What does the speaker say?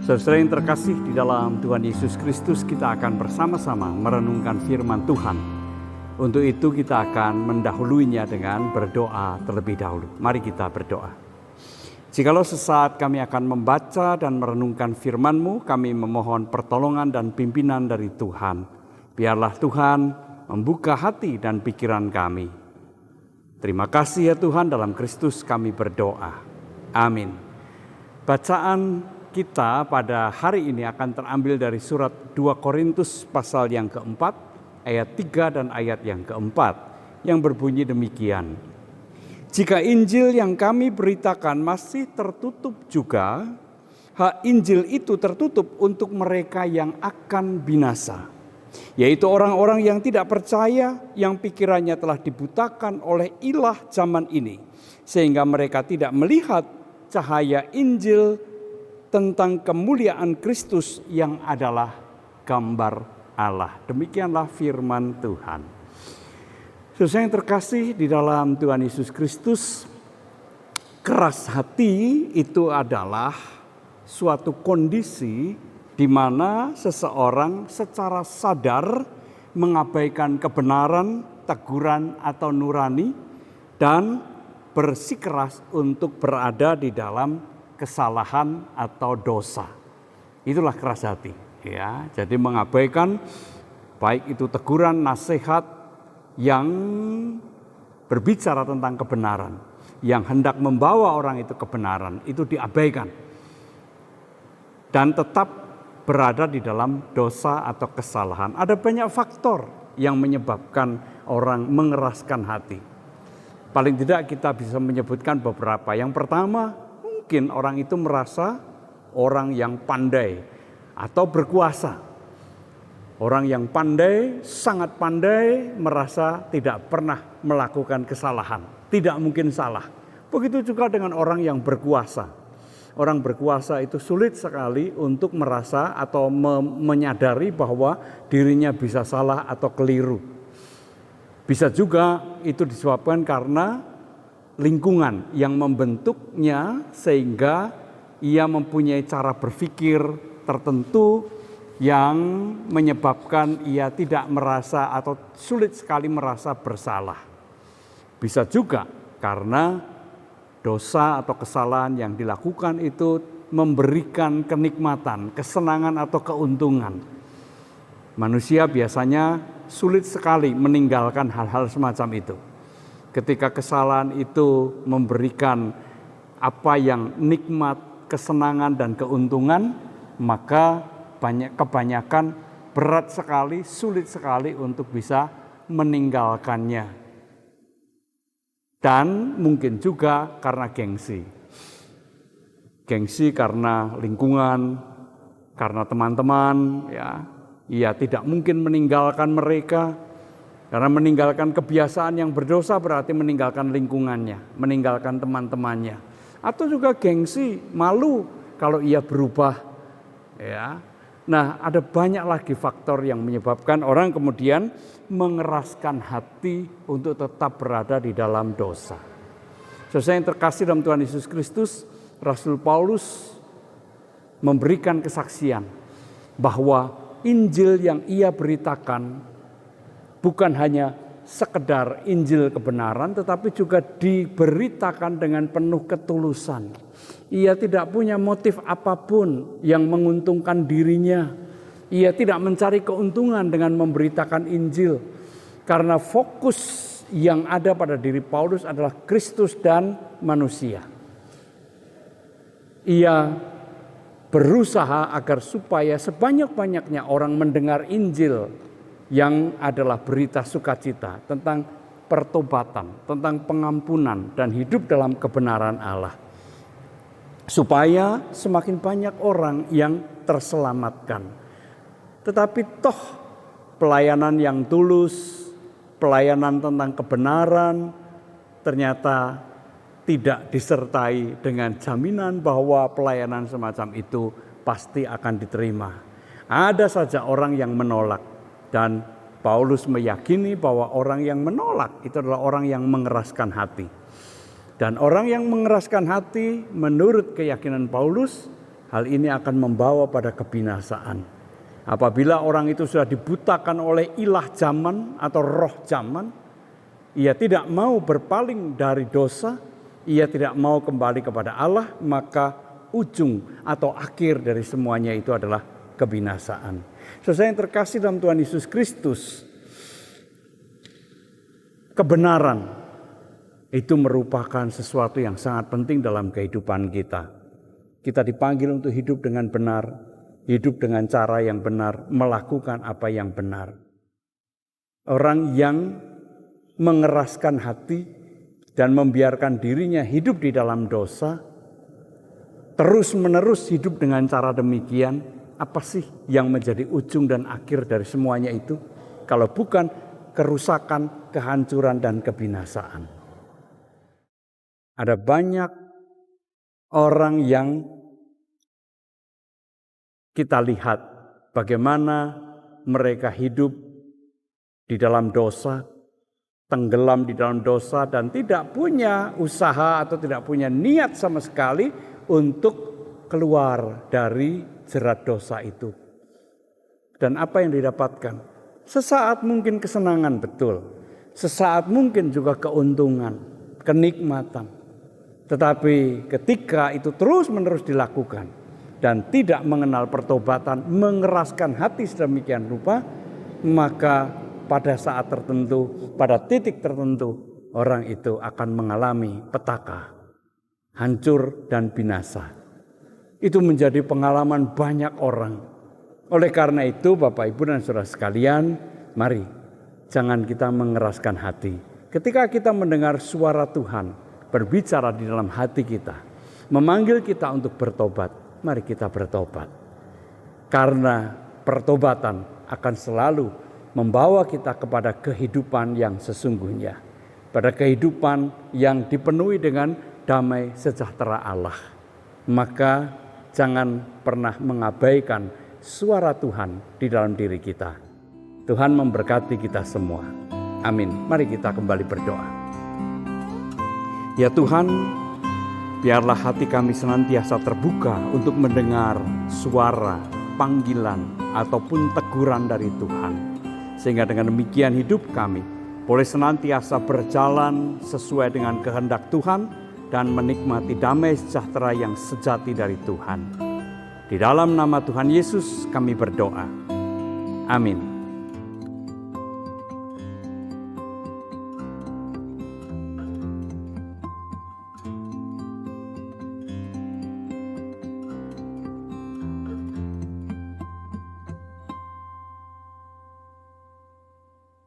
Saudara yang terkasih di dalam Tuhan Yesus Kristus, kita akan bersama-sama merenungkan firman Tuhan. Untuk itu kita akan mendahuluinya dengan berdoa terlebih dahulu. Mari kita berdoa. Jikalau sesaat kami akan membaca dan merenungkan firman-Mu, kami memohon pertolongan dan pimpinan dari Tuhan. Biarlah Tuhan membuka hati dan pikiran kami. Terima kasih ya Tuhan, dalam Kristus kami berdoa. Amin. Bacaan kita pada hari ini akan terambil dari surat 2 Korintus pasal yang keempat, ayat 3 dan ayat yang keempat, yang berbunyi demikian. Jika Injil yang kami beritakan masih tertutup juga, hak Injil itu tertutup untuk mereka yang akan binasa, yaitu orang-orang yang tidak percaya, yang pikirannya telah dibutakan oleh ilah zaman ini, sehingga mereka tidak melihat cahaya Injil tentang kemuliaan Kristus yang adalah gambar Allah. Demikianlah firman Tuhan. Saudara yang terkasih di dalam Tuhan Yesus Kristus, keras hati itu adalah suatu kondisi di mana seseorang secara sadar mengabaikan kebenaran, teguran atau nurani, dan bersikeras untuk berada di dalam kesalahan atau dosa. Itulah keras hati, ya. Jadi mengabaikan baik itu teguran, nasihat yang berbicara tentang kebenaran, yang hendak membawa orang itu kebenaran, itu diabaikan. Dan tetap berada di dalam dosa atau kesalahan. Ada banyak faktor yang menyebabkan orang mengeraskan hati. Paling tidak kita bisa menyebutkan beberapa. Yang pertama, mungkin orang itu merasa orang yang pandai atau berkuasa. Orang yang pandai, sangat pandai, merasa tidak pernah melakukan kesalahan. Tidak mungkin salah. Begitu juga dengan orang yang berkuasa. Orang berkuasa itu sulit sekali untuk merasa atau menyadari bahwa dirinya bisa salah atau keliru. Bisa juga itu disebabkan karena lingkungan yang membentuknya sehingga ia mempunyai cara berpikir tertentu yang menyebabkan ia tidak merasa atau sulit sekali merasa bersalah. Bisa juga karena dosa atau kesalahan yang dilakukan itu memberikan kenikmatan, kesenangan atau keuntungan. Manusia biasanya sulit sekali meninggalkan hal-hal semacam itu. Ketika kesalahan itu memberikan apa yang nikmat, kesenangan dan keuntungan, maka kebanyakan berat sekali, sulit sekali untuk bisa meninggalkannya. Dan mungkin juga karena gengsi. Gengsi karena lingkungan, karena teman-teman, ya. Ia tidak mungkin meninggalkan mereka, karena meninggalkan kebiasaan yang berdosa berarti meninggalkan lingkungannya, meninggalkan teman-temannya. Atau juga gengsi, malu kalau ia berubah, ya. Nah, ada banyak lagi faktor yang menyebabkan orang kemudian mengeraskan hati untuk tetap berada di dalam dosa. Saudara yang terkasih dalam Tuhan Yesus Kristus, Rasul Paulus memberikan kesaksian bahwa Injil yang ia beritakan bukan hanya sekedar Injil kebenaran, tetapi juga diberitakan dengan penuh ketulusan. Ia tidak punya motif apapun yang menguntungkan dirinya. Ia tidak mencari keuntungan dengan memberitakan Injil. Karena fokus yang ada pada diri Paulus adalah Kristus dan manusia. Ia berusaha agar supaya sebanyak-banyaknya orang mendengar Injil yang adalah berita sukacita tentang pertobatan, tentang pengampunan dan hidup dalam kebenaran Allah. Supaya semakin banyak orang yang terselamatkan. Tetapi toh pelayanan yang tulus, pelayanan tentang kebenaran ternyata tidak disertai dengan jaminan bahwa pelayanan semacam itu pasti akan diterima. Ada saja orang yang menolak, dan Paulus meyakini bahwa orang yang menolak itu adalah orang yang mengeraskan hati. Dan orang yang mengeraskan hati menurut keyakinan Paulus hal ini akan membawa pada kebinasaan. Apabila orang itu sudah dibutakan oleh ilah zaman atau roh zaman, ia tidak mau berpaling dari dosa, ia tidak mau kembali kepada Allah, maka ujung atau akhir dari semuanya itu adalah kebinasaan. Saudara yang terkasih dalam Tuhan Yesus Kristus, kebenaran itu merupakan sesuatu yang sangat penting dalam kehidupan kita. Kita dipanggil untuk hidup dengan benar, hidup dengan cara yang benar, melakukan apa yang benar. Orang yang mengeraskan hati dan membiarkan dirinya hidup di dalam dosa, terus-menerus hidup dengan cara demikian, apa sih yang menjadi ujung dan akhir dari semuanya itu? Kalau bukan kerusakan, kehancuran, dan kebinasaan. Ada banyak orang yang kita lihat bagaimana mereka hidup di dalam dosa, tenggelam di dalam dosa, dan tidak punya usaha atau tidak punya niat sama sekali untuk keluar dari jerat dosa itu. Dan apa yang didapatkan? Sesaat mungkin kesenangan, betul. Sesaat mungkin juga keuntungan, kenikmatan. Tetapi ketika itu terus-menerus dilakukan dan tidak mengenal pertobatan, mengeraskan hati sedemikian rupa, maka pada saat tertentu, pada titik tertentu, orang itu akan mengalami petaka, hancur dan binasa. Itu menjadi pengalaman banyak orang. Oleh karena itu, Bapak, Ibu, dan saudara sekalian, mari jangan kita mengeraskan hati. Ketika kita mendengar suara Tuhan berbicara di dalam hati kita, memanggil kita untuk bertobat, mari kita bertobat. Karena pertobatan akan selalu membawa kita kepada kehidupan yang sesungguhnya, pada kehidupan yang dipenuhi dengan damai sejahtera Allah. Maka jangan pernah mengabaikan suara Tuhan di dalam diri kita. Tuhan memberkati kita semua. Amin. Mari kita kembali berdoa. Ya Tuhan, biarlah hati kami senantiasa terbuka untuk mendengar suara, panggilan, ataupun teguran dari Tuhan. Sehingga dengan demikian hidup kami boleh senantiasa berjalan sesuai dengan kehendak Tuhan dan menikmati damai sejahtera yang sejati dari Tuhan. Di dalam nama Tuhan Yesus kami berdoa. Amin.